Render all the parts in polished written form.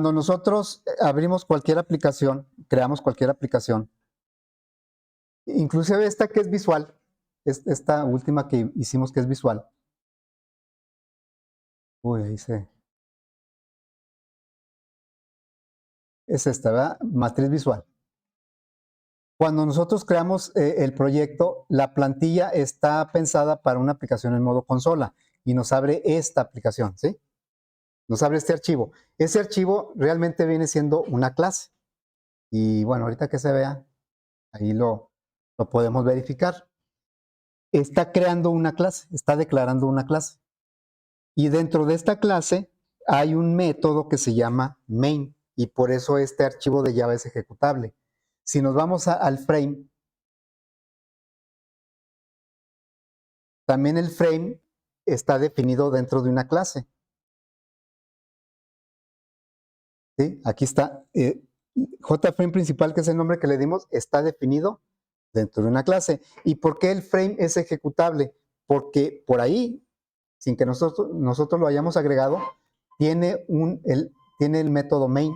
Cuando nosotros abrimos cualquier aplicación, creamos cualquier aplicación, inclusive esta que es visual, esta última que hicimos que es visual. Uy, ahí se... Es esta, ¿verdad? Matriz visual. Cuando nosotros creamos el proyecto, la plantilla está pensada para una aplicación en modo consola y nos abre esta aplicación, ¿sí? Nos abre este archivo. Ese archivo realmente viene siendo una clase. Y bueno, ahorita que se vea, ahí lo podemos verificar. Está creando una clase, está declarando una clase. Y dentro de esta clase hay un método que se llama main y por eso este archivo de Java es ejecutable. Si nos vamos al frame, también el frame está definido dentro de una clase. ¿Sí? Aquí está. JFrame principal, que es el nombre que le dimos, está definido dentro de una clase. ¿Y por qué el frame es ejecutable? Porque por ahí, sin que nosotros lo hayamos agregado, tiene el método main.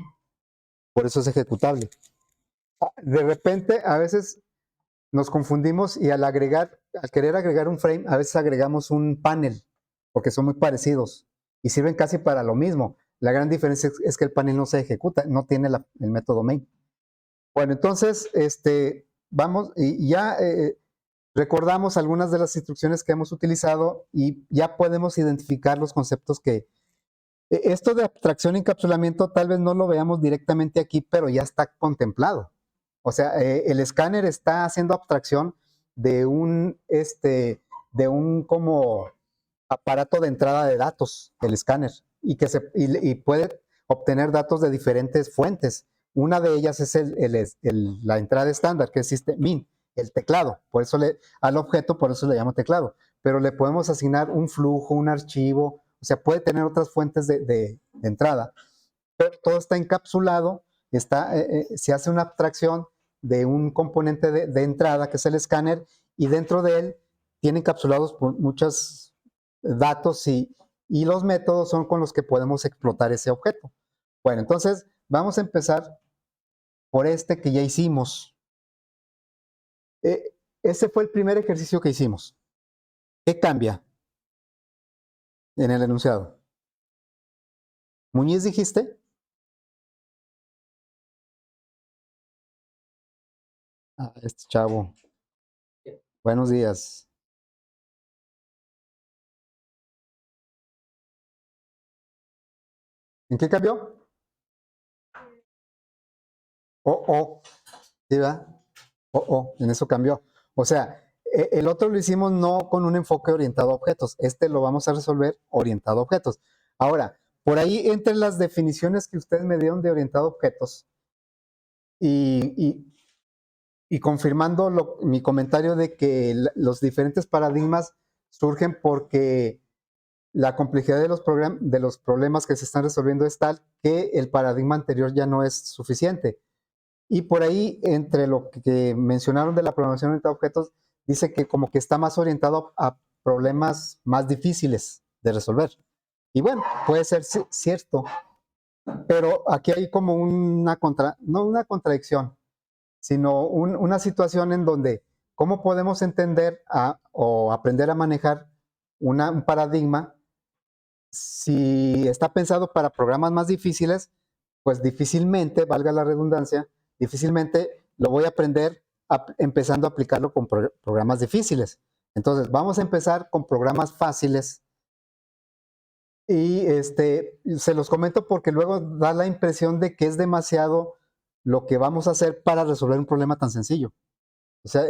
Por eso es ejecutable. De repente, a veces nos confundimos y al querer agregar un frame, a veces agregamos un panel, porque son muy parecidos y sirven casi para lo mismo. La gran diferencia es que el panel no se ejecuta, no tiene el método main. Bueno, entonces, vamos y ya recordamos algunas de las instrucciones que hemos utilizado y ya podemos identificar los conceptos que... Esto de abstracción y encapsulamiento tal vez no lo veamos directamente aquí, pero ya está contemplado. O sea, el escáner está haciendo abstracción de un como aparato de entrada de datos, el escáner, y puede obtener datos de diferentes fuentes. Una de ellas es la entrada estándar, que existe min, el teclado. Por eso al objeto, por eso le llamo teclado. Pero le podemos asignar un flujo, un archivo, o sea, puede tener otras fuentes de entrada. Pero todo está encapsulado, se hace una abstracción de un componente de entrada, que es el escáner, y dentro de él tiene encapsulados muchos datos y los métodos son con los que podemos explotar ese objeto. Bueno, entonces vamos a empezar por este que ya hicimos. Ese fue el primer ejercicio que hicimos. ¿Qué cambia en el enunciado? ¿Muñiz dijiste? Ah, este chavo. Buenos días. ¿En qué cambió? ¿Sí, va? En eso cambió. O sea, el otro lo hicimos no con un enfoque orientado a objetos. Este lo vamos a resolver orientado a objetos. Ahora, por ahí entre las definiciones que ustedes me dieron de orientado a objetos y confirmando mi comentario de que los diferentes paradigmas surgen porque la complejidad de los problemas que se están resolviendo es tal que el paradigma anterior ya no es suficiente. Y por ahí, entre lo que mencionaron de la programación orientada a objetos, dice que como que está más orientado a problemas más difíciles de resolver. Y bueno, puede ser cierto, pero aquí hay como no una contradicción, sino una situación en donde cómo podemos entender o aprender a manejar un paradigma si está pensado para programas más difíciles, pues difícilmente, valga la redundancia, difícilmente lo voy a aprender empezando a aplicarlo con programas difíciles. Entonces, vamos a empezar con programas fáciles y se los comento porque luego da la impresión de que es demasiado lo que vamos a hacer para resolver un problema tan sencillo. O sea,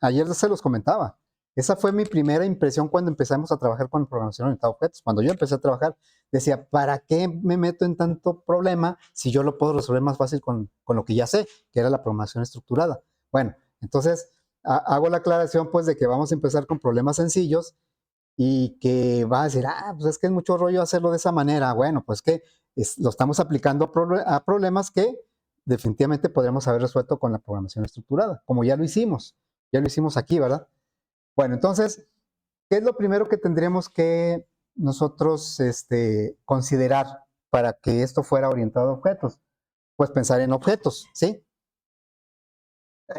ayer se los comentaba, esa fue mi primera impresión cuando empezamos a trabajar con programación orientada a objetos. Cuando yo empecé a trabajar, decía, ¿para qué me meto en tanto problema si yo lo puedo resolver más fácil con lo que ya sé, que era la programación estructurada? Bueno, entonces hago la aclaración pues de que vamos a empezar con problemas sencillos y que va a decir, pues es que es mucho rollo hacerlo de esa manera. Bueno, pues que lo estamos aplicando a problemas que definitivamente podríamos haber resuelto con la programación estructurada, como ya lo hicimos aquí, ¿verdad? Bueno, entonces, ¿qué es lo primero que tendríamos que nosotros considerar para que esto fuera orientado a objetos? Pues pensar en objetos, ¿sí?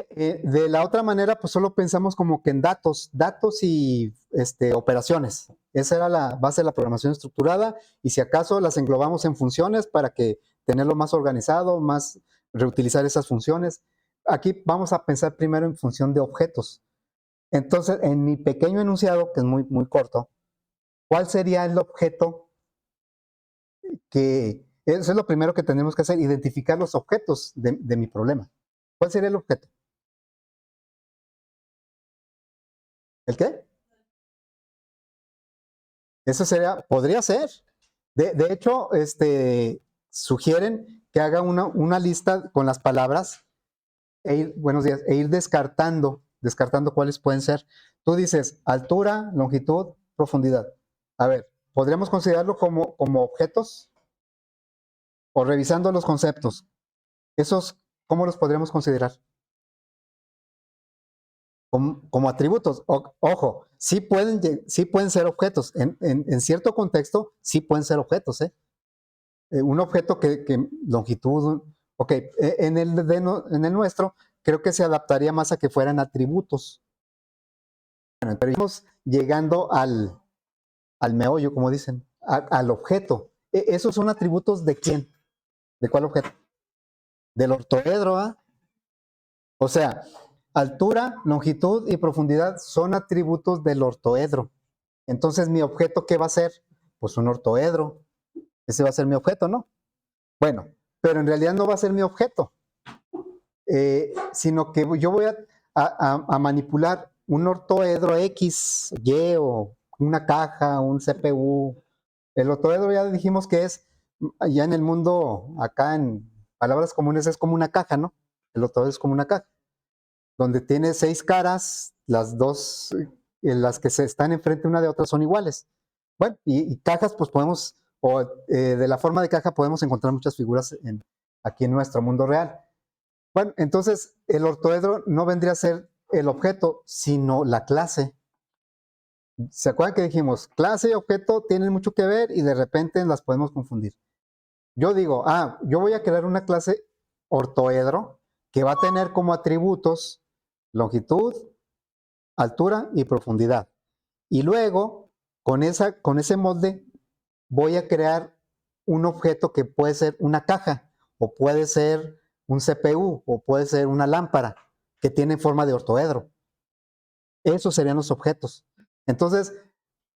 De la otra manera, pues solo pensamos como que en datos y operaciones. Esa era la base de la programación estructurada y si acaso las englobamos en funciones para que tenerlo más organizado, más reutilizar esas funciones. Aquí vamos a pensar primero en función de objetos. Entonces, en mi pequeño enunciado, que es muy, muy corto, ¿cuál sería el objeto que, eso es lo primero que tenemos que hacer, identificar los objetos de mi problema? ¿Cuál sería el objeto? ¿El qué? Eso sería, podría ser. De hecho, sugieren que haga una lista con las palabras buenos días, e ir descartando cuáles pueden ser. Tú dices altura, longitud, profundidad. A ver, ¿podríamos considerarlo como objetos? O revisando los conceptos. ¿Esos cómo los podríamos considerar? Como atributos. Ojo, sí pueden ser objetos. En cierto contexto, sí pueden ser objetos, ¿eh? Un objeto que longitud, ok, en el nuestro creo que se adaptaría más a que fueran atributos. Bueno, pero estamos llegando al meollo, como dicen, al objeto. ¿Esos son atributos de quién? ¿De cuál objeto? Del ortoedro, ¿ah? O sea, altura, longitud y profundidad son atributos del ortoedro. Entonces, ¿mi objeto qué va a ser? Pues un ortoedro. Ese va a ser mi objeto, ¿no? Bueno, pero en realidad no va a ser mi objeto, sino que yo voy a manipular un ortoedro X, Y o una caja, un CPU. El ortoedro ya dijimos que es, ya en el mundo, acá en palabras comunes, es como una caja, ¿no? El ortoedro es como una caja, donde tiene 6 caras, las dos, las que se están enfrente una de otra son iguales. Bueno, y cajas, pues podemos, o de la forma de caja podemos encontrar muchas figuras aquí en nuestro mundo real. Bueno, entonces el ortoedro no vendría a ser el objeto, sino la clase. ¿Se acuerdan que dijimos, clase y objeto tienen mucho que ver y de repente las podemos confundir? Yo digo, yo voy a crear una clase ortoedro que va a tener como atributos longitud, altura y profundidad. Y luego, con ese molde, voy a crear un objeto que puede ser una caja, o puede ser un CPU, o puede ser una lámpara, que tiene forma de ortoedro. Esos serían los objetos. Entonces,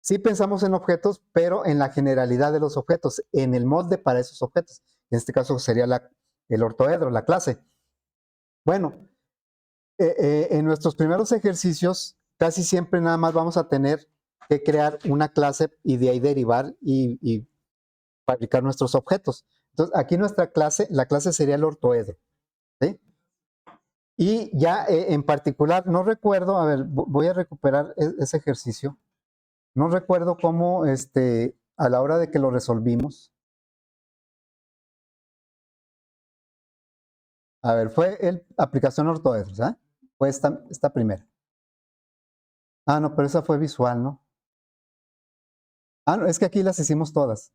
sí pensamos en objetos, pero en la generalidad de los objetos, en el molde para esos objetos. En este caso sería el ortoedro, la clase. Bueno, en nuestros primeros ejercicios, casi siempre nada más vamos a tener que crear una clase y de ahí derivar y fabricar nuestros objetos. Entonces, aquí nuestra clase, la clase sería el ortoedro. ¿Sí? Y ya en particular, no recuerdo, a ver, voy a recuperar ese ejercicio. No recuerdo cómo, a la hora de que lo resolvimos. A ver, fue el aplicación ortoedro, ¿sabes? Fue esta primera. No, pero esa fue visual, ¿no? No, es que aquí las hicimos todas.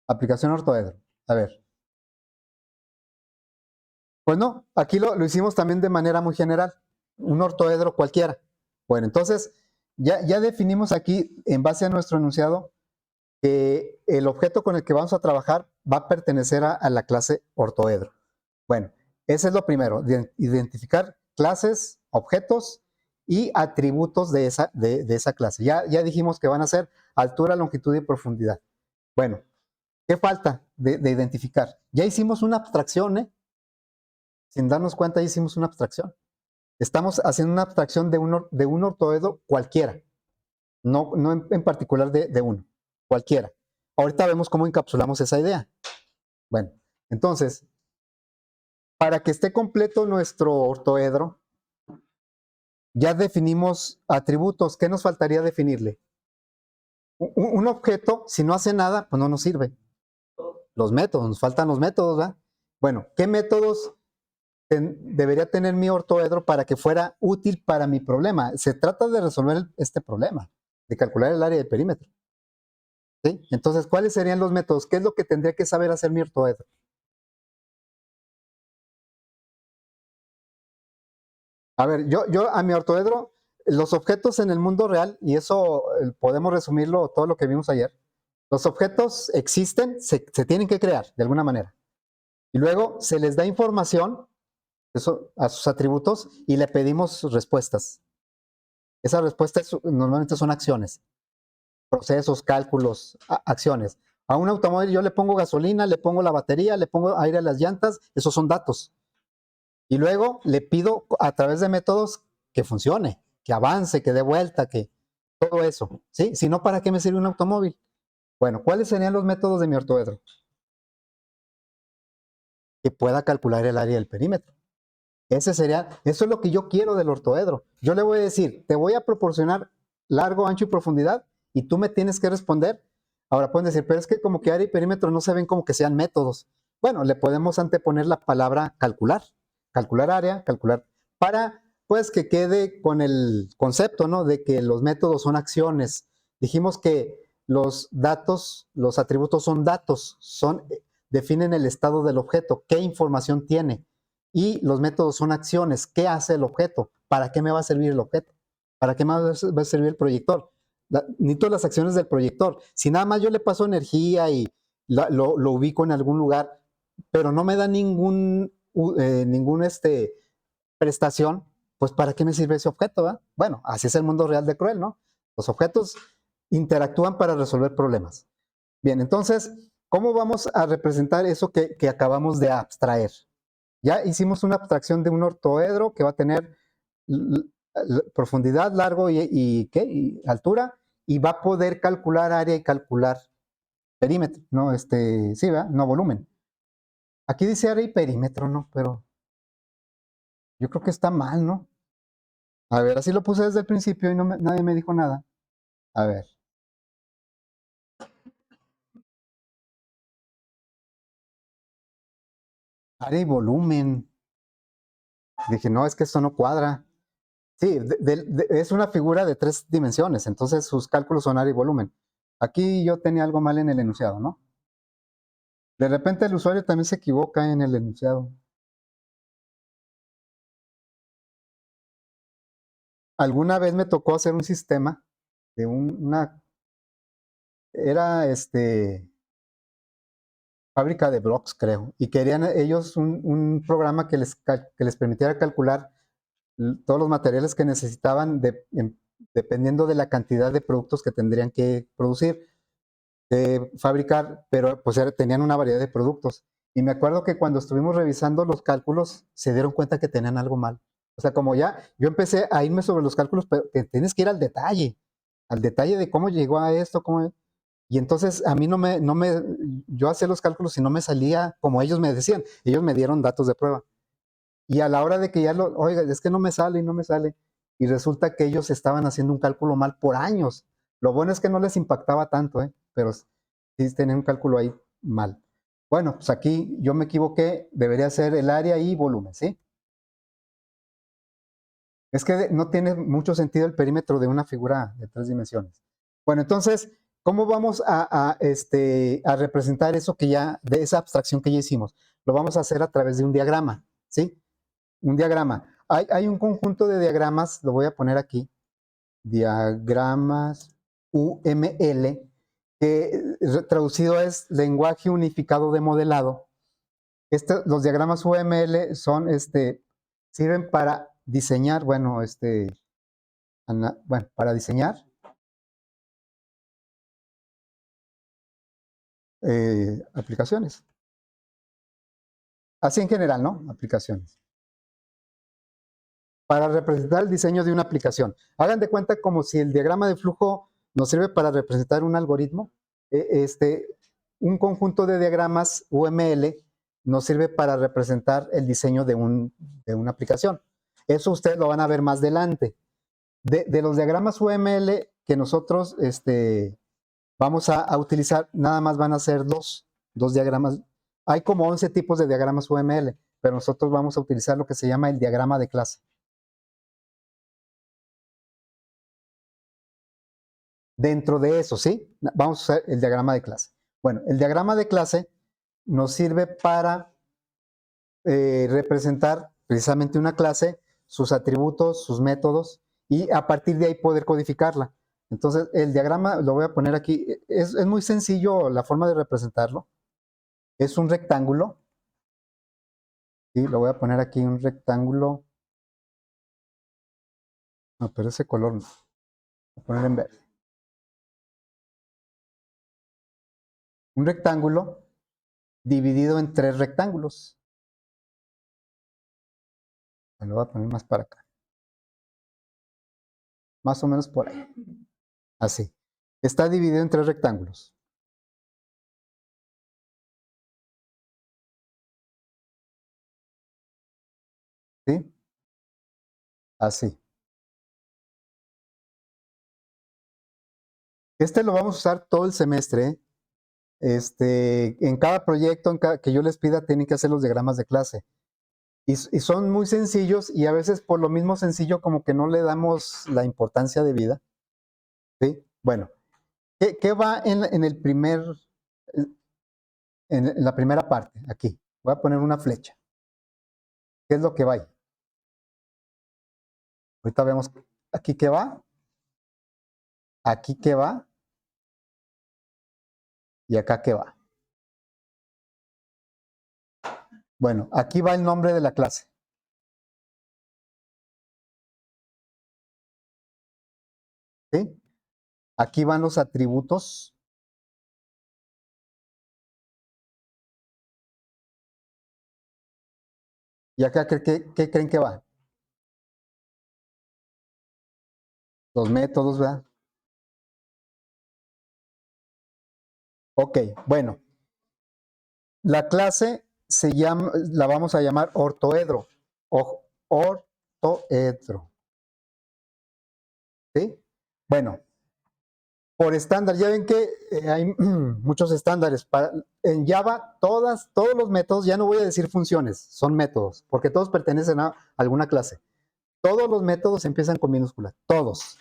Aplicación ortoedro. A ver. Pues no, aquí lo hicimos también de manera muy general. Un ortoedro cualquiera. Bueno, entonces ya definimos aquí, en base a nuestro enunciado, que el objeto con el que vamos a trabajar va a pertenecer a la clase ortoedro. Bueno, ese es lo primero, identificar clases, objetos y atributos de esa clase. Ya dijimos que van a ser altura, longitud y profundidad. Bueno, ¿qué falta de identificar? Ya hicimos una abstracción, ¿eh? Sin darnos cuenta, ya hicimos una abstracción. Estamos haciendo una abstracción de un ortoedro cualquiera, no en particular de uno, cualquiera. Ahorita vemos cómo encapsulamos esa idea. Bueno, entonces, para que esté completo nuestro ortoedro, ya definimos atributos. ¿Qué nos faltaría definirle? Un objeto, si no hace nada, pues no nos sirve. Los métodos, nos faltan los métodos, ¿verdad? Bueno, ¿qué métodos debería tener mi ortoedro para que fuera útil para mi problema? Se trata de resolver este problema, de calcular el área del perímetro. ¿sí? Entonces, ¿cuáles serían los métodos? ¿Qué es lo que tendría que saber hacer mi ortoedro? A ver, yo a mi ortoedro, los objetos en el mundo real, y eso podemos resumirlo todo lo que vimos ayer, los objetos existen, se tienen que crear de alguna manera. Y luego se les da información eso, a sus atributos y le pedimos respuestas. Esas respuestas normalmente son acciones, procesos, cálculos, acciones. A un automóvil yo le pongo gasolina, le pongo la batería, le pongo aire a las llantas, esos son datos. Y luego le pido a través de métodos que funcione, que avance, que dé vuelta, que todo eso. ¿Sí? Si no, ¿para qué me sirve un automóvil? Bueno, ¿cuáles serían los métodos de mi ortoedro? Que pueda calcular el área del perímetro. Eso es lo que yo quiero del ortoedro. Yo le voy a decir, te voy a proporcionar largo, ancho y profundidad y tú me tienes que responder. Ahora pueden decir, pero es que como que área y perímetro no se ven como que sean métodos. Bueno, le podemos anteponer la palabra calcular. Calcular área, calcular, para pues que quede con el concepto, ¿no? De que los métodos son acciones. Dijimos que los datos, los atributos son datos, definen el estado del objeto, qué información tiene. Y los métodos son acciones. ¿Qué hace el objeto? ¿Para qué me va a servir el objeto? ¿Para qué me va a servir el proyector? Necesito las acciones del proyector. Si nada más yo le paso energía y lo ubico en algún lugar, pero no me da ningún prestación, pues ¿para qué me sirve ese objeto? ¿Va? Bueno, así es el mundo real de Cruel, ¿no? Los objetos interactúan para resolver problemas. Bien, entonces, ¿cómo vamos a representar eso que acabamos de abstraer? Ya hicimos una abstracción de un ortoedro que va a tener profundidad, largo y altura, y va a poder calcular área y calcular perímetro, ¿no? Sí, ¿verdad? No volumen. Aquí dice área y perímetro, ¿no? Pero yo creo que está mal, ¿no? A ver, así lo puse desde el principio y nadie me dijo nada. A ver, área y volumen. Dije, no, es que esto no cuadra. Sí, es una figura de 3 dimensiones, entonces sus cálculos son área y volumen. Aquí yo tenía algo mal en el enunciado, ¿no? De repente el usuario también se equivoca en el enunciado. Alguna vez me tocó hacer un sistema de era fábrica de blogs, creo, y querían ellos un programa que les permitiera calcular todos los materiales que necesitaban dependiendo de la cantidad de productos que tendrían que producir, fabricar, pero pues tenían una variedad de productos. Y me acuerdo que cuando estuvimos revisando los cálculos, se dieron cuenta que tenían algo mal. O sea, como ya yo empecé a irme sobre los cálculos, pero que tienes que ir al detalle de cómo llegó a esto, y entonces a mí yo hacía los cálculos y no me salía como ellos me decían. Ellos me dieron datos de prueba. Y a la hora de que oiga, es que no me sale y no me sale. Y resulta que ellos estaban haciendo un cálculo mal por años. Lo bueno es que no les impactaba tanto, ¿eh? Pero sí tenían un cálculo ahí mal. Bueno, pues aquí yo me equivoqué, debería ser el área y volumen, ¿sí? Es que no tiene mucho sentido el perímetro de una figura de 3 dimensiones. Bueno, entonces, ¿cómo vamos a representar eso de esa abstracción que ya hicimos? Lo vamos a hacer a través de un diagrama, ¿sí? Un diagrama. Hay un conjunto de diagramas, lo voy a poner aquí, diagramas UML, que traducido es lenguaje unificado de modelado. Los diagramas UML sirven para diseñar, para diseñar aplicaciones. Así en general, ¿no? Aplicaciones. Para representar el diseño de una aplicación. Hagan de cuenta como si el diagrama de flujo nos sirve para representar un algoritmo. Un conjunto de diagramas UML nos sirve para representar el diseño de una aplicación. Eso ustedes lo van a ver más adelante. De los diagramas UML que nosotros vamos a utilizar, nada más van a ser dos diagramas. Hay como 11 tipos de diagramas UML, pero nosotros vamos a utilizar lo que se llama el diagrama de clase. Dentro de eso, ¿sí? Vamos a usar el diagrama de clase. Bueno, el diagrama de clase nos sirve para representar precisamente una clase, sus atributos, sus métodos, y a partir de ahí poder codificarla. Entonces, el diagrama lo voy a poner aquí. Es muy sencillo la forma de representarlo. Es un rectángulo. ¿Sí? Lo voy a poner aquí, un rectángulo. No, pero ese color no. Voy a poner en verde. Un rectángulo dividido en 3 rectángulos. Me lo voy a poner más para acá. Más o menos por ahí. Así. Está dividido en 3 rectángulos. ¿Sí? Así. Este lo vamos a usar todo el semestre. En cada proyecto que yo les pida, tienen que hacer los diagramas de clase. Y son muy sencillos y a veces por lo mismo sencillo como que no le damos la importancia de vida. ¿Sí? Bueno, ¿qué va en el primer, en la primera parte? Aquí. Voy a poner una flecha. ¿Qué es lo que va ahí? Ahorita vemos aquí qué va, aquí qué va y acá qué va. Bueno, aquí va el nombre de la clase. ¿Sí? Aquí van los atributos. ¿Y acá qué creen que va? Los métodos, ¿verdad? Ok, bueno. La clase la vamos a llamar ortoedro. Ortoedro. ¿Sí? Bueno, por estándar, ya ven que hay muchos estándares. En Java, todos los métodos, ya no voy a decir funciones, son métodos, porque todos pertenecen a alguna clase. Todos los métodos empiezan con minúsculas, todos.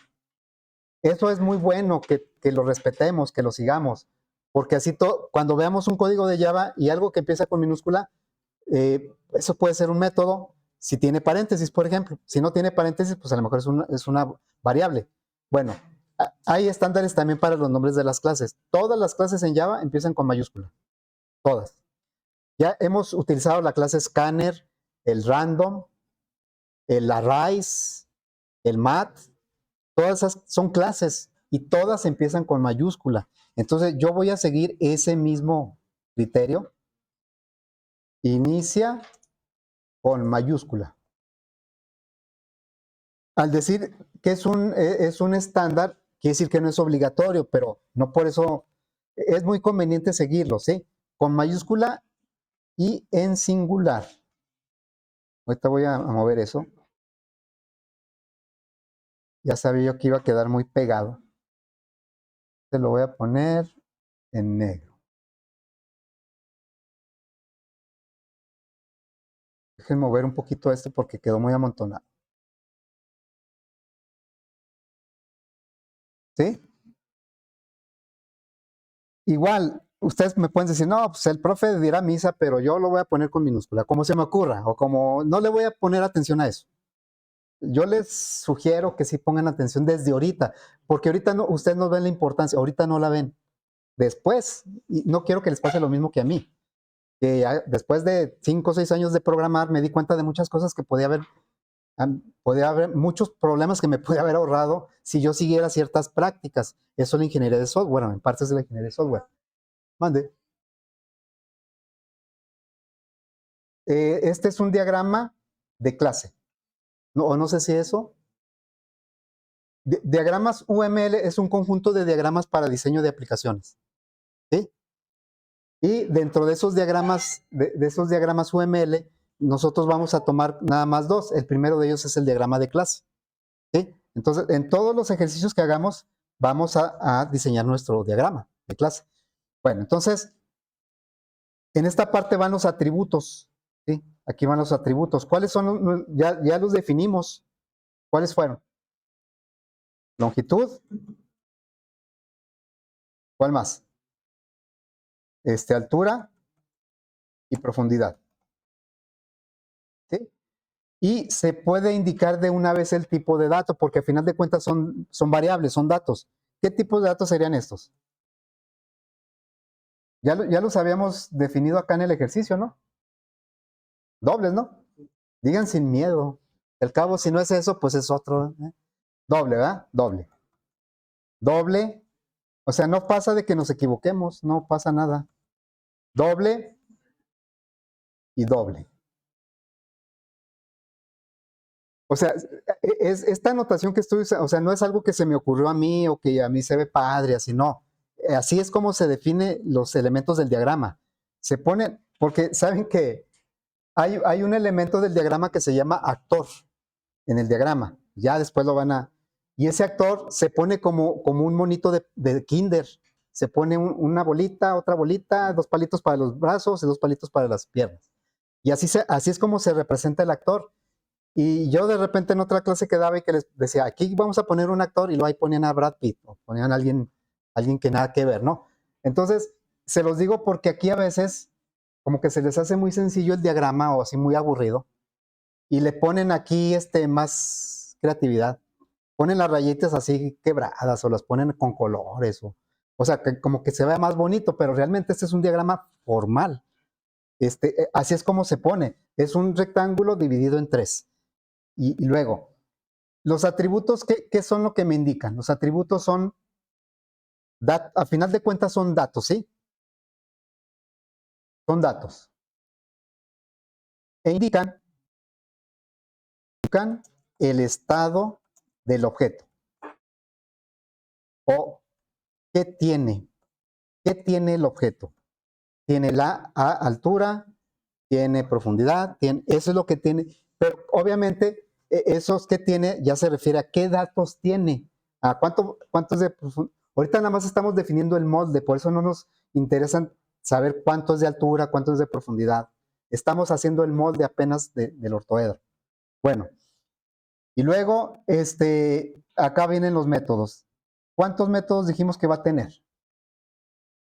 Eso es muy bueno que lo respetemos, que lo sigamos, porque así cuando veamos un código de Java y algo que empieza con minúscula, eso puede ser un método si tiene paréntesis, por ejemplo. Si no tiene paréntesis, pues a lo mejor es una variable. Bueno, hay estándares también para los nombres de las clases. Todas las clases en Java empiezan con mayúscula. Todas. Ya hemos utilizado la clase scanner, el random, el arrays, el mat. Todas esas son clases y todas empiezan con mayúscula. Entonces yo voy a seguir ese mismo criterio. Inicia con mayúscula. Al decir que es un estándar, quiere decir que no es obligatorio, pero no por eso es muy conveniente seguirlo, ¿sí? Con mayúscula y en singular. Ahorita voy a mover eso. Ya sabía yo que iba a quedar muy pegado. Te lo voy a poner en negro. Dejen mover un poquito este porque quedó muy amontonado. ¿Sí? Igual, ustedes me pueden decir, no, pues el profe dirá misa, pero yo lo voy a poner con minúscula, como se me ocurra, o como no le voy a poner atención a eso. Yo les sugiero que sí pongan atención desde ahorita, porque ahorita no, ustedes no ven la importancia, ahorita no la ven. Después, y no quiero que les pase lo mismo que a mí, que después de 5 o 6 años de programar me di cuenta de muchas cosas que podía haber muchos problemas que me podía haber ahorrado si yo siguiera ciertas prácticas. Eso es la ingeniería de software, bueno, en partes de la ingeniería de software. Mande. Este es un diagrama de clase. No, o no sé si eso. Diagramas UML es un conjunto de diagramas para diseño de aplicaciones. ¿Sí? Y dentro de esos diagramas UML, nosotros vamos a tomar nada más dos. El primero de ellos es el diagrama de clase. ¿Sí? Entonces, en todos los ejercicios que hagamos, vamos a diseñar nuestro diagrama de clase. Bueno, entonces, en esta parte van los atributos. ¿Sí? Aquí van los atributos. ¿Cuáles son? Ya los definimos. ¿Cuáles fueron? Longitud, ¿Cuál más? Altura y profundidad. ¿Sí? Y se puede indicar de una vez el tipo de dato, porque al final de cuentas son variables, son datos. ¿Qué tipo de datos serían estos? Ya los habíamos definido acá en el ejercicio, ¿no? Dobles, ¿no? Digan sin miedo. Al cabo, si no es eso, pues es otro. Doble, ¿verdad? Doble. Doble. O sea, no pasa de que nos equivoquemos, no pasa nada. Doble y doble. O sea, esta anotación que estoy usando, o sea, no es algo que se me ocurrió a mí o que a mí se ve padre, así no. Así es como se define los elementos del diagrama. Se ponen, porque saben que hay un elemento del diagrama que se llama actor en el diagrama. Ya después lo van a... Y ese actor se pone como un monito de kinder. Se pone una bolita, otra bolita, dos palitos para los brazos y dos palitos para las piernas. Y así es como se representa el actor. Y yo de repente en otra clase quedaba y que les decía, aquí vamos a poner un actor y luego ahí ponían a Brad Pitt o ponían a alguien que nada que ver, ¿no? Entonces, se los digo porque aquí a veces como que se les hace muy sencillo el diagrama o así muy aburrido y le ponen aquí más creatividad. Ponen las rayitas así quebradas o las ponen con colores o sea, que como que se vea más bonito, pero realmente este es un diagrama formal. Así es como se pone. Es un rectángulo dividido en tres. Y luego, los atributos, ¿qué son lo que me indican? Los atributos son, a final de cuentas son datos, ¿sí? Son datos. E indican el estado del objeto. O qué tiene. ¿Qué tiene el objeto? Tiene la altura, tiene profundidad, eso es lo que tiene. Pero obviamente, esos que tiene ya se refiere a qué datos tiene. A cuántos de ahorita nada más estamos definiendo el molde, por eso no nos interesan saber cuánto es de altura, cuánto es de profundidad. Estamos haciendo el molde apenas del ortoedro. Bueno, y luego, acá vienen los métodos. ¿Cuántos métodos dijimos que va a tener?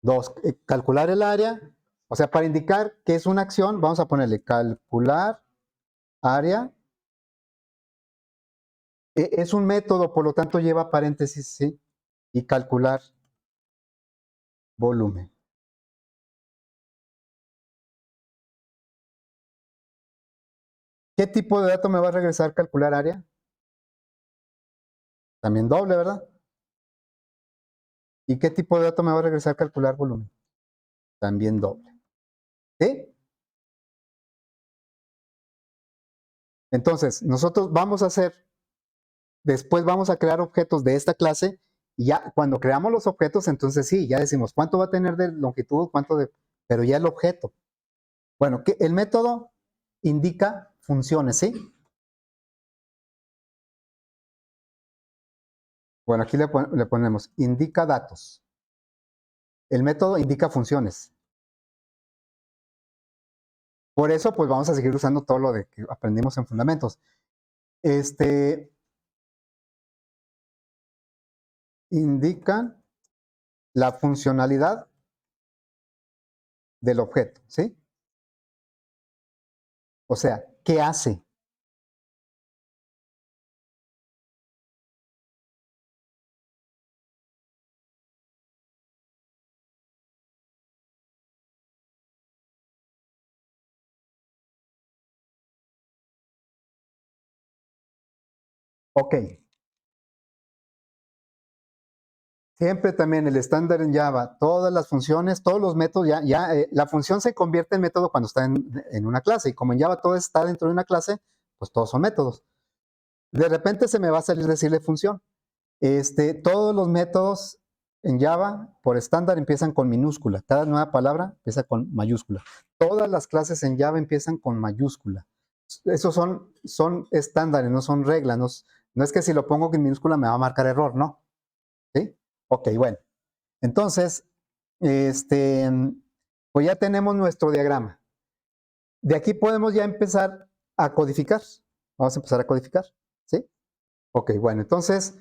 Dos, calcular el área, o sea, para indicar que es una acción, vamos a ponerle calcular área. Es un método, por lo tanto lleva paréntesis, ¿sí? Y calcular volumen. ¿Qué tipo de dato me va a regresar calcular área? También doble, ¿verdad? ¿Y qué tipo de dato me va a regresar calcular volumen? También doble. ¿Sí? Entonces, nosotros vamos a hacer, después vamos a crear objetos de esta clase y ya cuando creamos los objetos, entonces sí, ya decimos cuánto va a tener de longitud, pero ya el objeto. Bueno, el método indica funciones, ¿sí? Bueno, aquí le ponemos indica datos. El método indica funciones. Por eso, pues vamos a seguir usando todo lo de que aprendimos en fundamentos. Indican la funcionalidad del objeto, ¿sí? O sea, ¿qué hace? Ok. Siempre también el estándar en Java, todas las funciones, todos los métodos, la función se convierte en método cuando está en una clase. Y como en Java todo está dentro de una clase, pues todos son métodos. De repente se me va a salir decirle función. Todos los métodos en Java por estándar empiezan con minúscula. Cada nueva palabra empieza con mayúscula. Todas las clases en Java empiezan con mayúscula. Esos son estándares, no son reglas. No es que si lo pongo en minúscula me va a marcar error, ¿no? ¿Sí? Ok, bueno. Entonces, pues ya tenemos nuestro diagrama. De aquí podemos ya empezar a codificar. Vamos a empezar a codificar, ¿sí? Ok, bueno, entonces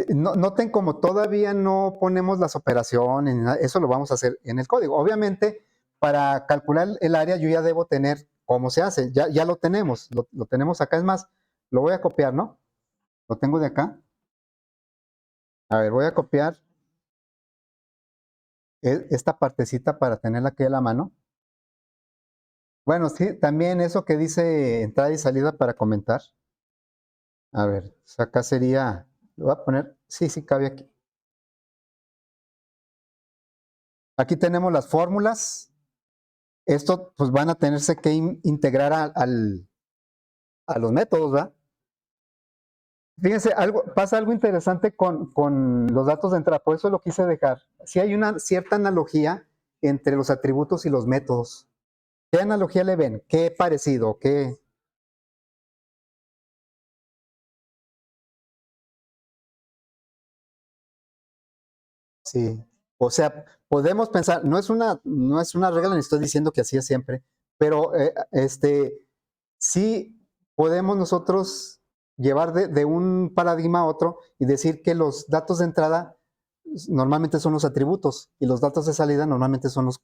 Noten como todavía no ponemos las operaciones, eso lo vamos a hacer en el código. Obviamente, para calcular el área yo ya debo tener cómo se hace, ya lo tenemos, lo tenemos acá. Es más, lo voy a copiar, ¿no? Lo tengo de acá. A ver, voy a copiar esta partecita para tenerla aquí a la mano. Bueno, sí, también eso que dice entrada y salida para comentar. A ver, pues acá sería, lo voy a poner, sí, cabe aquí. Aquí tenemos las fórmulas. Esto pues van a tenerse que integrar a los métodos, ¿verdad? Fíjense, pasa algo interesante con los datos de entrada, por eso lo quise dejar. Si hay una cierta analogía entre los atributos y los métodos. ¿Qué analogía le ven? ¿Qué parecido? ¿Qué? Sí. O sea, podemos pensar, no es una regla, ni estoy diciendo que así es siempre, pero sí podemos nosotros llevar de un paradigma a otro y decir que los datos de entrada normalmente son los atributos y los datos de salida normalmente son los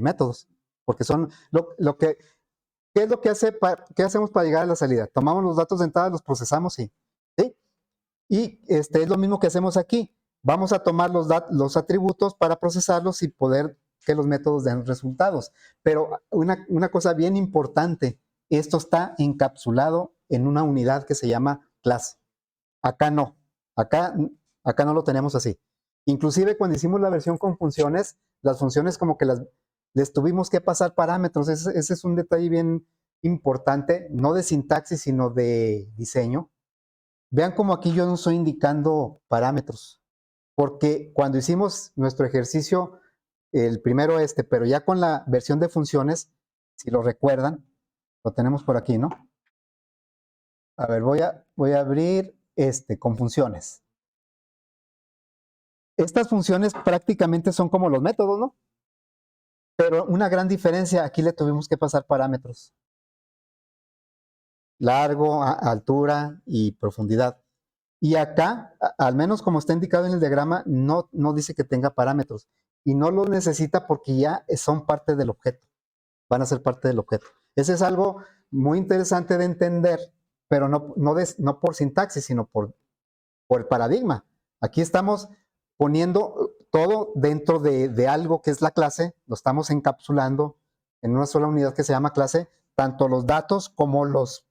métodos, porque son lo que, ¿qué es lo que qué hacemos para llegar a la salida? Tomamos los datos de entrada, los procesamos y, ¿sí? Y es lo mismo que hacemos aquí. Vamos a tomar los atributos para procesarlos y poder que los métodos den resultados. Pero una cosa bien importante, esto está encapsulado en una unidad que se llama clase. Acá no, acá, acá no lo tenemos así. Inclusive cuando hicimos la versión con funciones, las funciones como que les tuvimos que pasar parámetros. Ese es un detalle bien importante, no de sintaxis, sino de diseño. Vean como aquí yo no estoy indicando parámetros, porque cuando hicimos nuestro ejercicio, el primero pero ya con la versión de funciones, si lo recuerdan, lo tenemos por aquí, ¿no? A ver, voy a abrir con funciones. Estas funciones prácticamente son como los métodos, ¿no? Pero una gran diferencia, aquí le tuvimos que pasar parámetros. Largo, altura y profundidad. Y acá, al menos como está indicado en el diagrama, no dice que tenga parámetros. Y no lo necesita porque ya son parte del objeto. Van a ser parte del objeto. Ese es algo muy interesante de entender, pero no por sintaxis, sino por el paradigma. Aquí estamos poniendo todo dentro de algo que es la clase, lo estamos encapsulando en una sola unidad que se llama clase, tanto los datos como las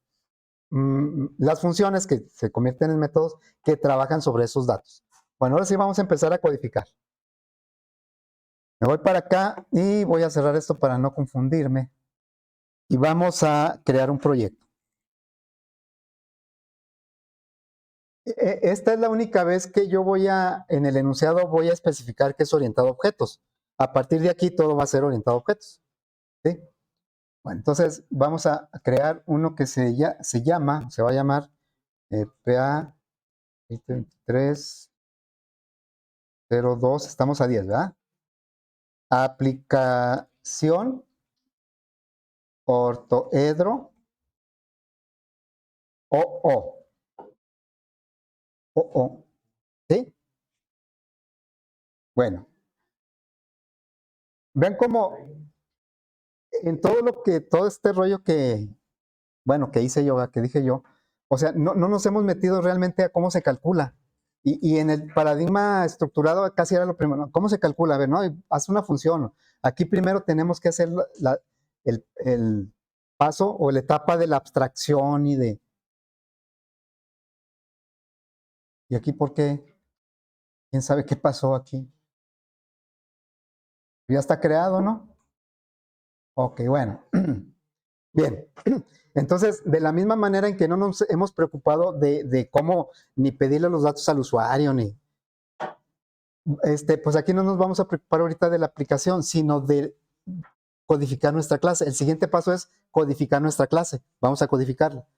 funciones que se convierten en métodos que trabajan sobre esos datos. Bueno, ahora sí vamos a empezar a codificar. Me voy para acá y voy a cerrar esto para no confundirme. Y vamos a crear un proyecto. Esta es la única vez que yo en el enunciado voy a especificar que es orientado a objetos. A partir de aquí todo va a ser orientado a objetos. ¿Sí? Bueno, entonces vamos a crear uno que se va a llamar PA 2023-02, estamos a 10, ¿verdad? Aplicación ortoedro o ¿sí? Bueno, vean cómo en todo este rollo bueno, que hice yo, que dije yo, o sea, no nos hemos metido realmente a cómo se calcula. Y en el paradigma estructurado casi era lo primero, ¿no? ¿Cómo se calcula? A ver, ¿no? Haz una función. Aquí primero tenemos que hacer el paso o la etapa de la abstracción ¿y aquí por qué? ¿Quién sabe qué pasó aquí? Ya está creado, ¿no? Ok, bueno. Bien. Entonces, de la misma manera en que no nos hemos preocupado de cómo ni pedirle los datos al usuario, ni, pues aquí no nos vamos a preocupar ahorita de la aplicación, sino de codificar nuestra clase. El siguiente paso es codificar nuestra clase. Vamos a codificarla.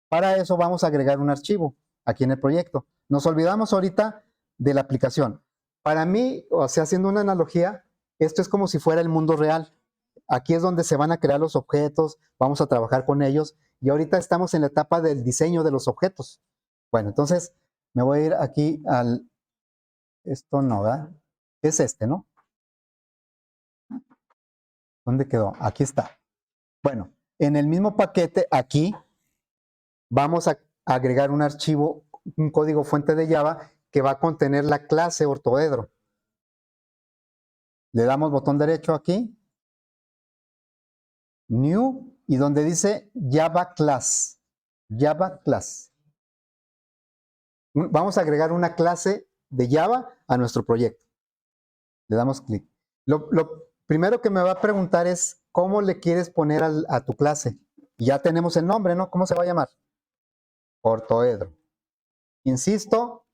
Para eso vamos a agregar un archivo aquí en el proyecto. Nos olvidamos ahorita de la aplicación. Para mí, o sea, haciendo una analogía, esto es como si fuera el mundo real. Aquí es donde se van a crear los objetos, vamos a trabajar con ellos y ahorita estamos en la etapa del diseño de los objetos. Bueno, entonces Me voy a ir aquí al, esto no, ¿verdad? Es este, ¿no? ¿Dónde quedó? Aquí está. Bueno, en el mismo paquete, aquí, vamos a agregar un archivo, un código fuente de Java que va a contener la clase ortoedro. Le damos botón derecho aquí, New, y donde dice Java Class. Java Class. Vamos a agregar una clase de Java a nuestro proyecto. Le damos clic. Lo primero que me va a preguntar es cómo le quieres poner a tu clase. Ya tenemos el nombre, ¿no? ¿Cómo se va a llamar? Ortoedro. Insisto,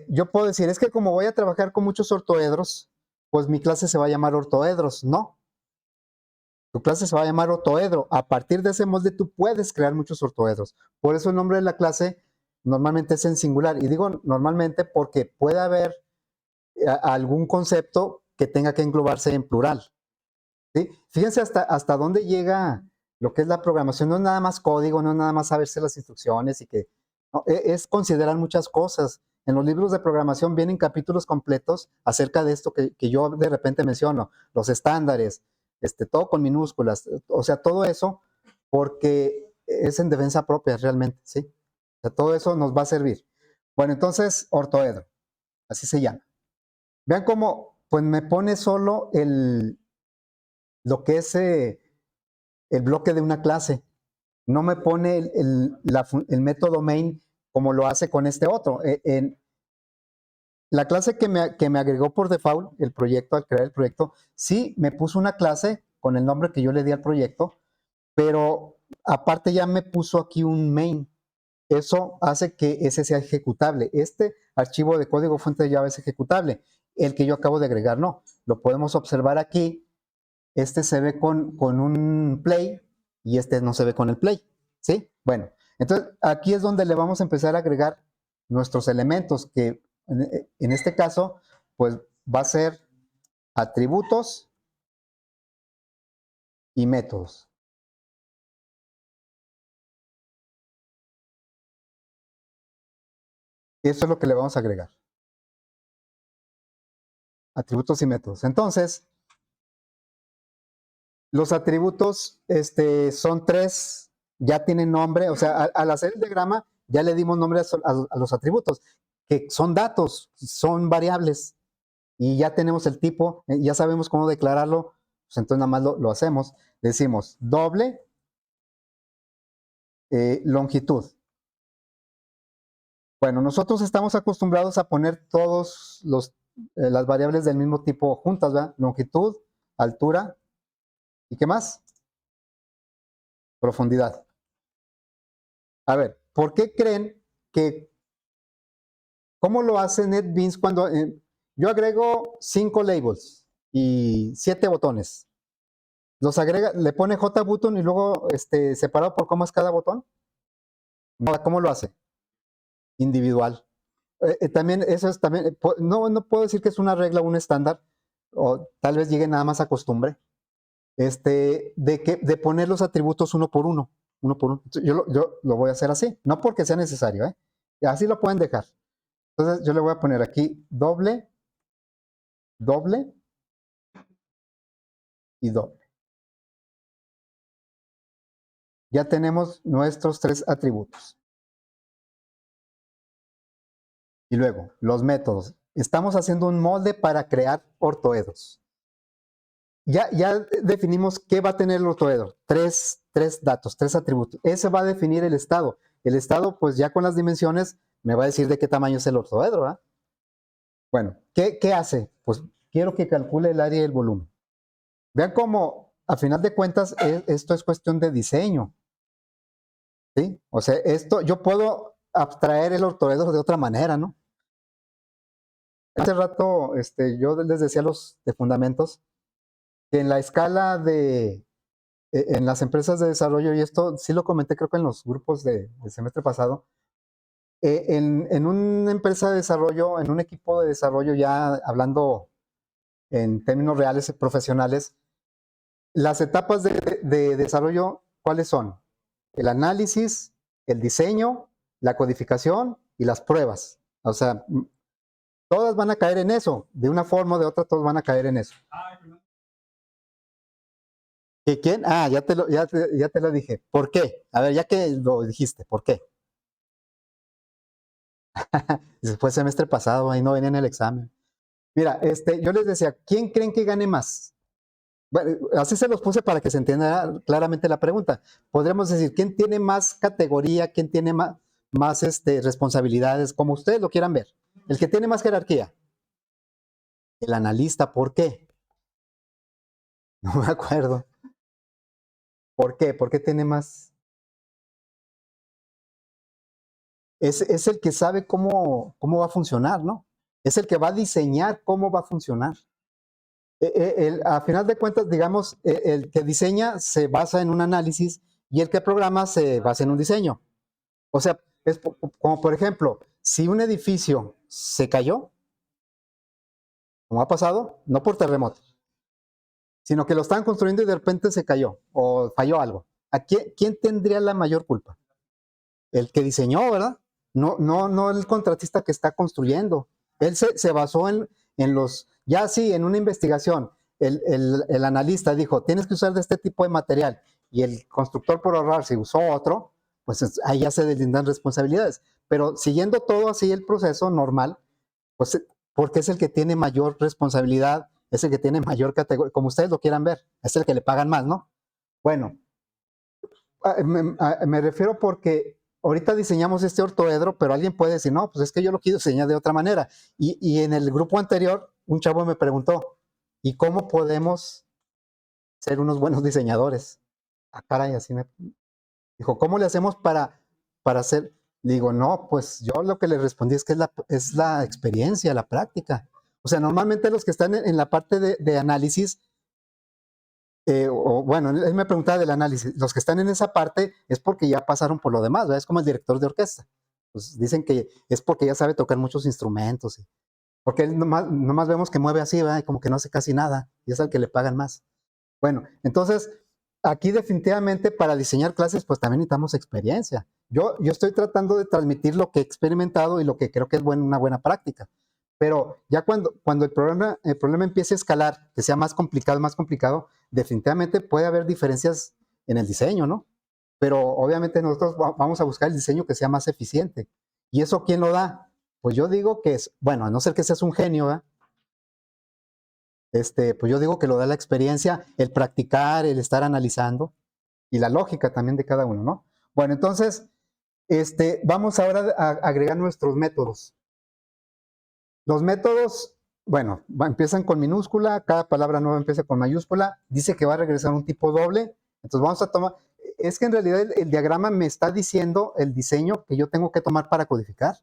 yo puedo decir, es que como voy a trabajar con muchos ortoedros, pues mi clase se va a llamar ortoedros. No, tu clase se va a llamar ortoedro. A partir de ese molde tú puedes crear muchos ortoedros. Por eso el nombre de la clase normalmente es en singular. Y digo normalmente porque puede haber algún concepto que tenga que englobarse en plural. ¿Sí? Fíjense hasta dónde llega lo que es la programación. No es nada más código, no es nada más saberse las instrucciones y que no, es considerar muchas cosas. En los libros de programación vienen capítulos completos acerca de esto que yo de repente menciono, los estándares, todo con minúsculas, o sea, todo eso porque es en defensa propia realmente, ¿sí? O sea, todo eso nos va a servir. Bueno, entonces, ortoedro, así se llama. Vean cómo, pues me pone solo lo que es el bloque de una clase. No me pone el método main como lo hace con este otro. En la clase que me agregó por default el proyecto, al crear el proyecto, sí me puso una clase con el nombre que yo le di al proyecto, pero aparte ya me puso aquí un main. Eso hace que ese sea ejecutable. Este archivo de código fuente de Java es ejecutable. El que yo acabo de agregar no. Lo podemos observar aquí. Este se ve con un play y este no se ve con el play, ¿sí? Bueno, entonces aquí es donde le vamos a empezar a agregar nuestros elementos, que en este caso, pues va a ser atributos y métodos. Eso es lo que le vamos a agregar. Atributos y métodos. Entonces, los atributos son tres, ya tienen nombre, o sea, al hacer el diagrama ya le dimos nombre a los atributos, que son datos, son variables, y ya tenemos el tipo, ya sabemos cómo declararlo, pues entonces nada más lo hacemos. Decimos doble longitud. Bueno, nosotros estamos acostumbrados a poner todas las variables del mismo tipo juntas, ¿verdad? Longitud, altura, ¿y qué más? Profundidad. A ver, ¿por qué creen que, cómo lo hace NetBeans cuando yo agrego 5 labels y 7 botones? Los agrega, le pone JButton y luego separado por comas cada botón. ¿Cómo lo hace? Individual. También eso es también, no puedo decir que es una regla, un estándar, o tal vez llegue nada más a costumbre, de poner los atributos uno por uno, uno por uno. Yo lo voy a hacer así, no porque sea necesario, ¿eh? Así lo pueden dejar. Entonces yo le voy a poner aquí doble, doble y doble. Ya tenemos nuestros tres atributos. Y luego, los métodos. Estamos haciendo un molde para crear ortoedros. Ya definimos qué va a tener el ortoedro. Tres datos, tres atributos. Ese va a definir el estado. El estado, pues ya con las dimensiones, me va a decir de qué tamaño es el ortoedro, ¿verdad? Bueno, ¿qué hace? Pues quiero que calcule el área y el volumen. Vean cómo, a final de cuentas, esto es cuestión de diseño. ¿Sí? O sea, yo puedo abstraer el ortoedro de otra manera, ¿no? Hace rato, yo les decía los de fundamentos, que en la escala en las empresas de desarrollo, y esto sí lo comenté creo que en los grupos del semestre pasado, en una empresa de desarrollo, en un equipo de desarrollo, ya hablando en términos reales profesionales, las etapas de desarrollo, ¿cuáles son? El análisis, el diseño, la codificación y las pruebas. O sea, todas van a caer en eso. De una forma o de otra, todos van a caer en eso. ¿Y quién? Ah, ya te lo dije. ¿Por qué? A ver, ya que lo dijiste, ¿por qué? Fue semestre pasado, ahí no venía en el examen. Mira, yo les decía, ¿quién creen que gane más? Bueno, así se los puse para que se entienda claramente la pregunta. Podremos decir, ¿quién tiene más categoría? ¿Quién tiene más responsabilidades? Como ustedes lo quieran ver. El que tiene más jerarquía. El analista, ¿por qué? No me acuerdo. ¿Por qué? ¿Por qué tiene más? Es el que sabe cómo va a funcionar, ¿no? Es el que va a diseñar cómo va a funcionar. A final de cuentas, digamos, el que diseña se basa en un análisis y el que programa se basa en un diseño. O sea, es como por ejemplo, si un edificio se cayó, como ha pasado, no por terremoto, sino que lo estaban construyendo y de repente se cayó o falló algo. ¿A quién tendría la mayor culpa? El que diseñó, ¿verdad? No el contratista que está construyendo. Él se basó ya sí, en una investigación. El analista dijo, tienes que usar de este tipo de material, y el constructor por ahorrarse usó otro, pues ahí ya se deslindan responsabilidades. Pero siguiendo todo así el proceso normal, pues porque es el que tiene mayor responsabilidad, es el que tiene mayor categoría, como ustedes lo quieran ver, es el que le pagan más, ¿no? Bueno, me refiero porque ahorita diseñamos este ortoedro, pero alguien puede decir, no, pues es que yo lo quiero diseñar de otra manera. Y en el grupo anterior, un chavo me preguntó, ¿y cómo podemos ser unos buenos diseñadores? Ah, caray, así me dijo, ¿cómo le hacemos para hacer? Le digo, no, pues yo lo que le respondí es que es la experiencia, la práctica. O sea, normalmente los que están en la parte de análisis, bueno, él me preguntaba del análisis, los que están en esa parte es porque ya pasaron por lo demás, ¿verdad? Es como el director de orquesta. Pues dicen que es porque ya sabe tocar muchos instrumentos, porque él nomás vemos que mueve así, ¿verdad? Y como que no hace casi nada, y es al que le pagan más. Bueno, entonces, aquí definitivamente para diseñar clases, pues también necesitamos experiencia. Yo estoy tratando de transmitir lo que he experimentado y lo que creo que es una buena práctica. Pero ya cuando el problema empiece a escalar, que sea más complicado, definitivamente puede haber diferencias en el diseño, ¿no? Pero obviamente nosotros vamos a buscar el diseño que sea más eficiente. ¿Y eso quién lo da? Pues yo digo que es, bueno, a no ser que seas un genio, ¿verdad? Pues yo digo que lo da la experiencia, el practicar, el estar analizando y la lógica también de cada uno, ¿no? Bueno, entonces, vamos ahora a agregar nuestros métodos. Los métodos, bueno, empiezan con minúscula, cada palabra nueva empieza con mayúscula, dice que va a regresar un tipo doble, entonces vamos a tomar, es que en realidad el diagrama me está diciendo el diseño que yo tengo que tomar para codificar,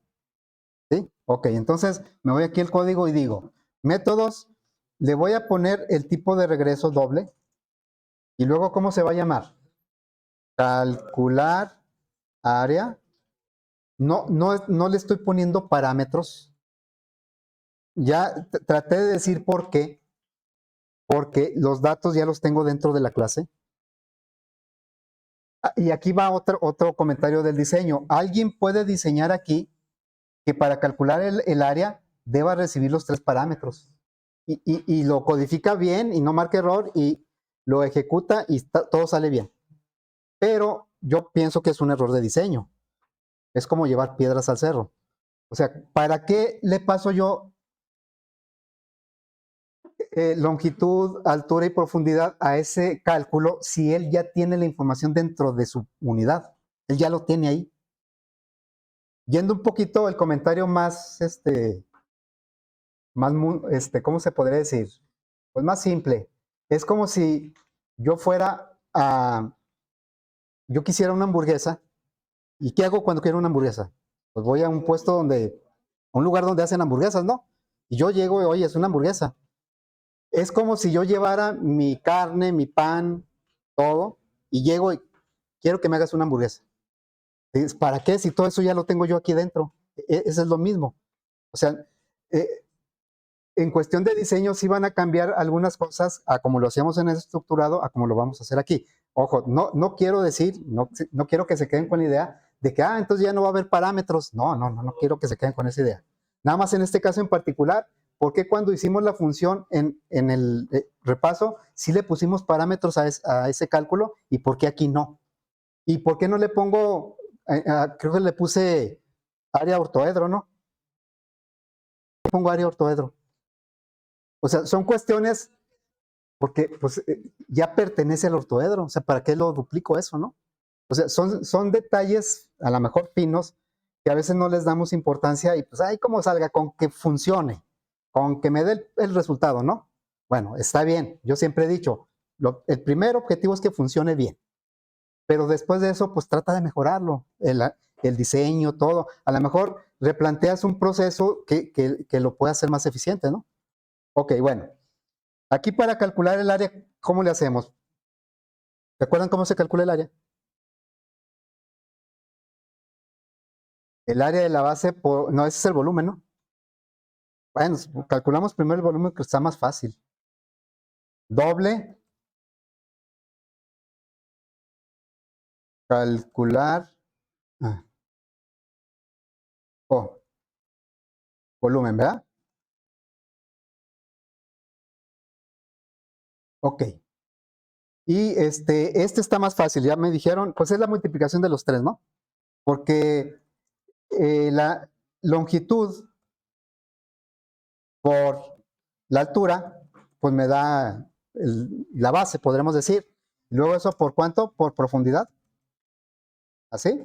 ¿sí? Ok, entonces me voy aquí al código y digo, métodos, le voy a poner el tipo de regreso doble, y luego, ¿cómo se va a llamar? Calcular área, no le estoy poniendo parámetros. Ya traté de decir por qué, porque los datos ya los tengo dentro de la clase. Y aquí va otro comentario del diseño. Alguien puede diseñar aquí que para calcular el área deba recibir los 3 parámetros. Y lo codifica bien y no marca error y lo ejecuta y todo sale bien. Pero yo pienso que es un error de diseño. Es como llevar piedras al cerro. O sea, ¿para qué le paso yo longitud, altura y profundidad a ese cálculo si él ya tiene la información dentro de su unidad? Él ya lo tiene ahí. Yendo un poquito el comentario más, ¿cómo se podría decir? Pues más simple. Es como si yo yo quisiera una hamburguesa. ¿Y qué hago cuando quiero una hamburguesa? Pues voy a un puesto a un lugar donde hacen hamburguesas, ¿no? Y yo llego y, oye, es una hamburguesa. Es como si yo llevara mi carne, mi pan, todo, y llego y quiero que me hagas una hamburguesa. ¿Para qué? Si todo eso ya lo tengo yo aquí dentro. Eso es lo mismo. O sea, eh, en cuestión de diseño sí van a cambiar algunas cosas a como lo hacíamos en el estructurado, a como lo vamos a hacer aquí. Ojo, no quiero decir, no quiero que se queden con la idea de que, entonces ya no va a haber parámetros. No, no, no, no quiero que se queden con esa idea. Nada más en este caso en particular, ¿por qué cuando hicimos la función en el repaso, sí le pusimos parámetros a ese cálculo y por qué aquí no? ¿Y por qué no le pongo, creo que le puse área ortoedro, ¿no? Pongo área ortoedro. O sea, son cuestiones porque pues, ya pertenece al ortoedro. O sea, ¿para qué lo duplico eso, no? O sea, son detalles a lo mejor finos que a veces no les damos importancia y pues ahí como salga, con que funcione, con que me dé el resultado, ¿no? Bueno, está bien. Yo siempre he dicho, el primer objetivo es que funcione bien, pero después de eso, pues trata de mejorarlo, el diseño, todo. A lo mejor replanteas un proceso que lo pueda hacer más eficiente, ¿no? Ok, bueno. Aquí para calcular el área, ¿cómo le hacemos? ¿Recuerdan cómo se calcula el área? El área de la base, no, ese es el volumen, ¿no? Bueno, calculamos primero el volumen que está más fácil. Doble, calcular, ah, oh, volumen, ¿verdad? Ok. Y este está más fácil, ya me dijeron, pues es la multiplicación de los tres, ¿no? Porque la longitud por la altura, pues me da la base, podremos decir. Luego eso, ¿por cuánto? Por profundidad. ¿Así?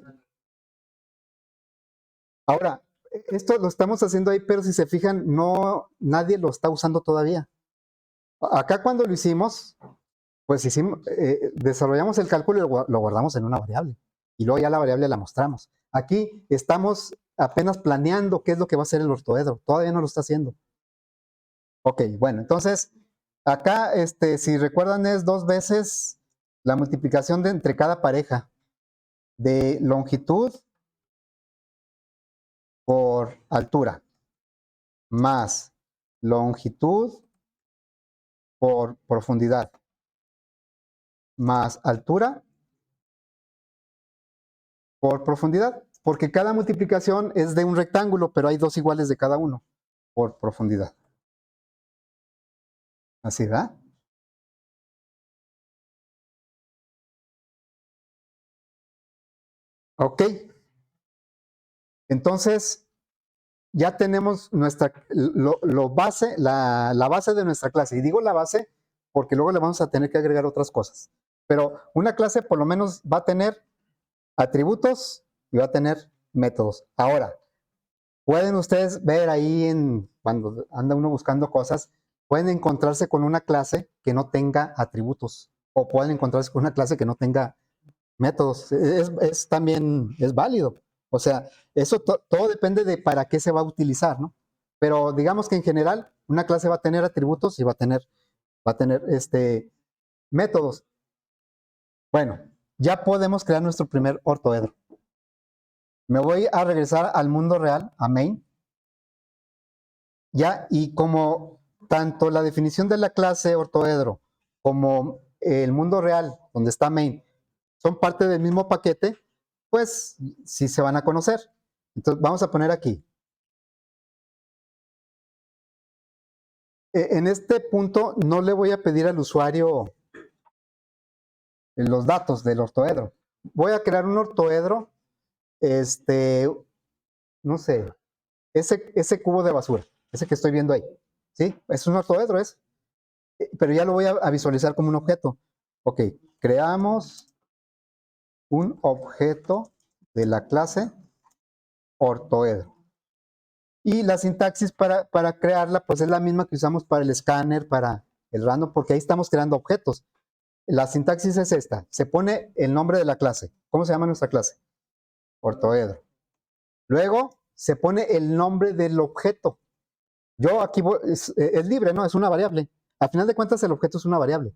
Ahora, esto lo estamos haciendo ahí, pero si se fijan, no, nadie lo está usando todavía. Acá cuando lo hicimos, pues desarrollamos el cálculo y lo guardamos en una variable. Y luego ya la variable la mostramos. Aquí estamos apenas planeando qué es lo que va a hacer el ortoedro. Todavía no lo está haciendo. Ok, bueno, entonces, acá, si recuerdan, es 2 veces la multiplicación entre cada pareja de longitud por altura, más longitud por profundidad, más altura por profundidad, porque cada multiplicación es de un rectángulo, pero hay dos iguales de cada uno por profundidad. Así, ¿verdad? Ok. Entonces, ya tenemos lo base, la base de nuestra clase. Y digo la base porque luego le vamos a tener que agregar otras cosas. Pero una clase por lo menos va a tener atributos y va a tener métodos. Ahora, pueden ustedes ver ahí cuando anda uno buscando cosas, pueden encontrarse con una clase que no tenga atributos o pueden encontrarse con una clase que no tenga métodos. También es válido. O sea, eso todo depende de para qué se va a utilizar, ¿no? Pero digamos que en general una clase va a tener atributos y va a tener métodos. Bueno, ya podemos crear nuestro primer ortoedro. Me voy a regresar al mundo real, a main. Ya, y como tanto la definición de la clase ortoedro como el mundo real, donde está main, son parte del mismo paquete, pues sí se van a conocer. Entonces vamos a poner aquí. En este punto no le voy a pedir al usuario los datos del ortoedro. Voy a crear un ortoedro, no sé, ese cubo de basura, ese que estoy viendo ahí. ¿Sí? Es un ortoedro, pero ya lo voy a visualizar como un objeto. Ok, creamos un objeto de la clase ortoedro. Y la sintaxis para crearla, pues es la misma que usamos para el escáner, para el random, porque ahí estamos creando objetos. La sintaxis es esta. Se pone el nombre de la clase. ¿Cómo se llama nuestra clase? Ortoedro. Luego se pone el nombre del objeto. Yo aquí es libre, ¿no? Es una variable. Al final de cuentas, el objeto es una variable.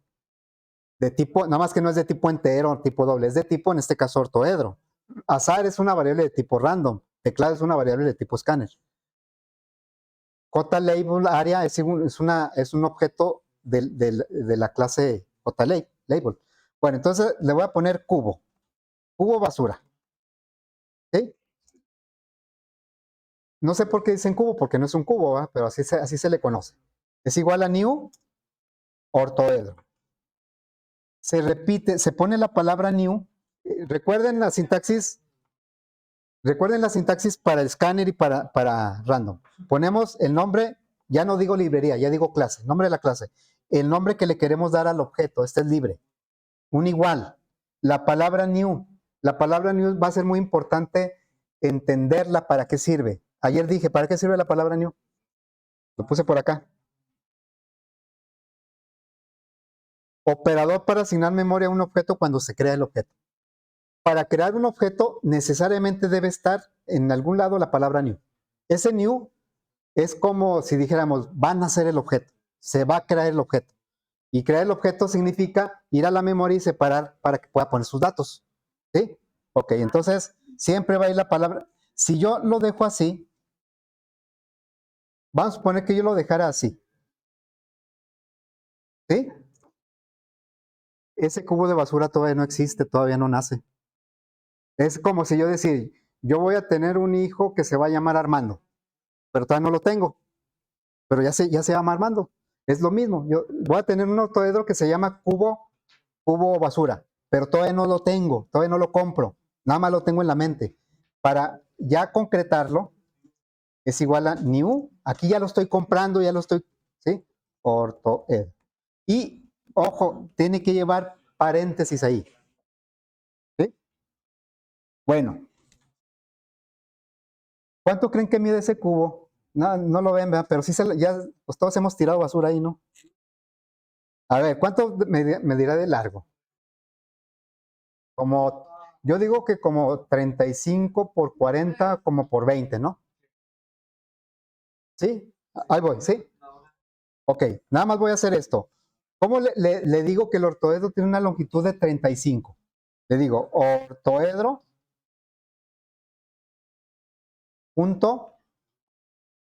De tipo, nada más que no es de tipo entero, tipo doble, es de tipo, en este caso, ortoedro. Azar es una variable de tipo random. Teclado es una variable de tipo scanner. JLabel área es un objeto de la clase JLabel. Bueno, entonces le voy a poner cubo basura. ¿Sí? No sé por qué dicen cubo, porque no es un cubo, ¿verdad? Pero así se le conoce. Es igual a new ortoedro. Se repite, se pone la palabra new. Recuerden la sintaxis para el scanner y para random. Ponemos el nombre, ya no digo librería, ya digo clase, nombre de la clase. El nombre que le queremos dar al objeto, este es libre. Un igual. La palabra new. La palabra new va a ser muy importante entenderla para qué sirve. Ayer dije, ¿para qué sirve la palabra new? Lo puse por acá. Operador para asignar memoria a un objeto cuando se crea el objeto. Para crear un objeto necesariamente debe estar en algún lado la palabra new. Ese new es como si dijéramos, van a hacer el objeto, se va a crear el objeto. Y crear el objeto significa ir a la memoria y separar para que pueda poner sus datos. ¿Sí? Ok, entonces siempre va a ir la palabra. Si yo lo dejo así, vamos a suponer que yo lo dejara así. ¿Sí? Ese cubo de basura todavía no existe, todavía no nace. Es como si yo decir, yo voy a tener un hijo que se va a llamar Armando, pero todavía no lo tengo, pero ya se llama Armando. Es lo mismo, yo voy a tener un octoedro que se llama cubo basura, pero todavía no lo tengo, todavía no lo compro, nada más lo tengo en la mente. Para ya concretarlo, es igual a new, aquí ya lo estoy comprando, ya lo estoy, ¿sí? Ortoed. Y, ojo, tiene que llevar paréntesis ahí, ¿sí? Bueno, ¿cuánto creen que mide ese cubo? No, no lo ven, ¿verdad? Pero sí, ya pues todos hemos tirado basura ahí, ¿no? A ver, ¿cuánto medirá de largo? Como, yo digo que como 35 por 40, como por 20, ¿no? ¿Sí? Ahí voy, ¿sí? Ok, nada más voy a hacer esto. ¿Cómo le digo que el ortoedro tiene una longitud de 35? Le digo ortoedro, punto,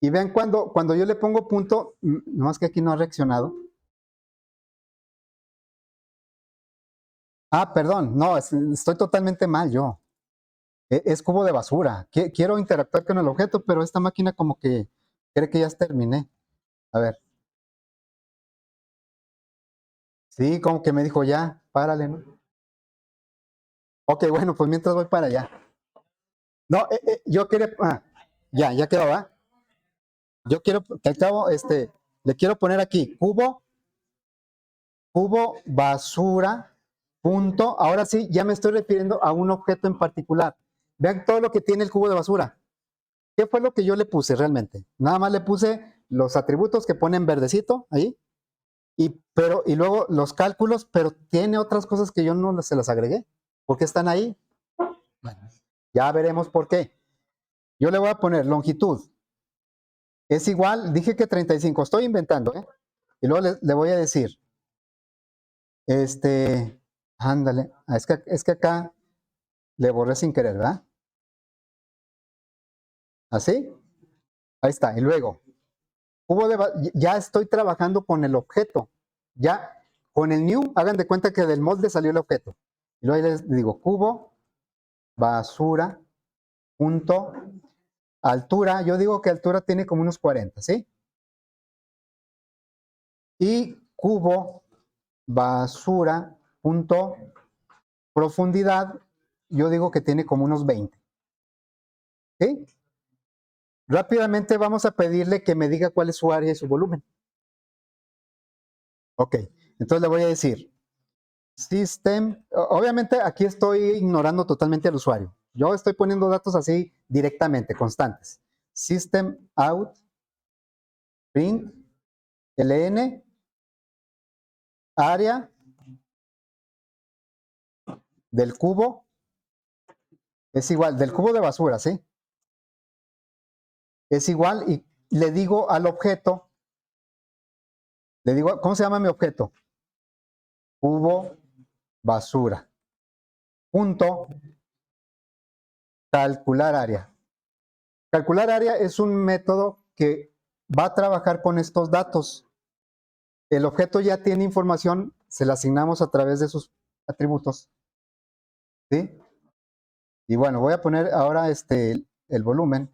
y vean cuando yo le pongo punto, nomás que aquí no ha reaccionado. Ah, perdón, no, estoy totalmente mal yo. Es cubo de basura. Quiero interactuar con el objeto, pero esta máquina como que cree que ya terminé. A ver. Sí, como que me dijo ya, párale, ¿no? Ok, bueno, pues mientras voy para allá. No, yo quería. Ya quedó, ¿va? Yo quiero, que al cabo, le quiero poner aquí cubo basura, punto. Ahora sí, ya me estoy refiriendo a un objeto en particular. Vean todo lo que tiene el cubo de basura. ¿Qué fue lo que yo le puse realmente? Nada más le puse los atributos que ponen verdecito ahí, y luego los cálculos, pero tiene otras cosas que yo no se las agregué. ¿Por qué están ahí? Bueno, ya veremos por qué. Yo le voy a poner longitud. Es igual, dije que 35, estoy inventando, ¿eh? Y luego le voy a decir, ándale, es que acá le borré sin querer, ¿verdad? ¿Así? Ahí está. Y luego, ya estoy trabajando con el objeto. Ya, con el new, hagan de cuenta que del molde salió el objeto. Y luego les digo, cubo, basura, punto, altura. Yo digo que altura tiene como unos 40, ¿sí? Y cubo, basura, punto, profundidad, yo digo que tiene como unos 20. ¿Sí? Rápidamente vamos a pedirle que me diga cuál es su área y su volumen. Ok, entonces le voy a decir, system, obviamente aquí estoy ignorando totalmente al usuario. Yo estoy poniendo datos así directamente, constantes. System out, print, ln, área del cubo, es igual, del cubo de basura, ¿sí? Es igual y le digo al objeto, le digo, ¿cómo se llama mi objeto? Cubo basura. Punto, calcular área. Calcular área es un método que va a trabajar con estos datos. El objeto ya tiene información, se la asignamos a través de sus atributos. ¿Sí? Y bueno, voy a poner ahora el volumen.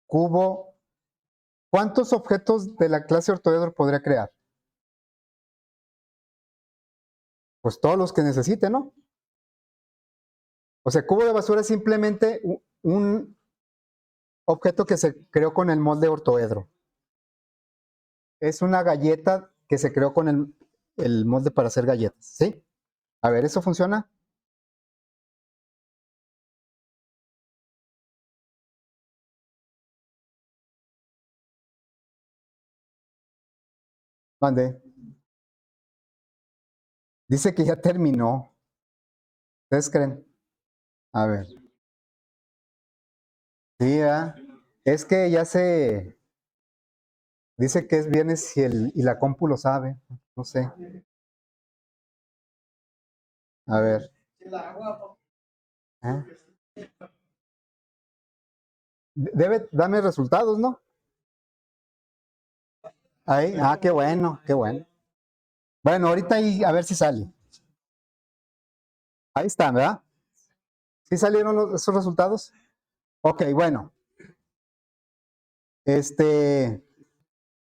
Cubo. ¿Cuántos objetos de la clase ortoedro podría crear? Pues todos los que necesite, ¿no? O sea, cubo de basura es simplemente un objeto que se creó con el molde ortoedro. Es una galleta que se creó con el molde para hacer galletas, ¿sí? A ver, ¿eso funciona? Mande. Dice que ya terminó. ¿Ustedes creen? A ver. Sí, ¿verdad? Es que ya se dice que es viernes y la compu lo sabe. No sé. A ver. ¿Eh? Debe darme resultados, ¿no? Ahí. Ah, qué bueno, qué bueno. Bueno, ahorita ahí a ver si sale. Ahí está, ¿verdad? ¿Sí salieron esos resultados? Ok, bueno.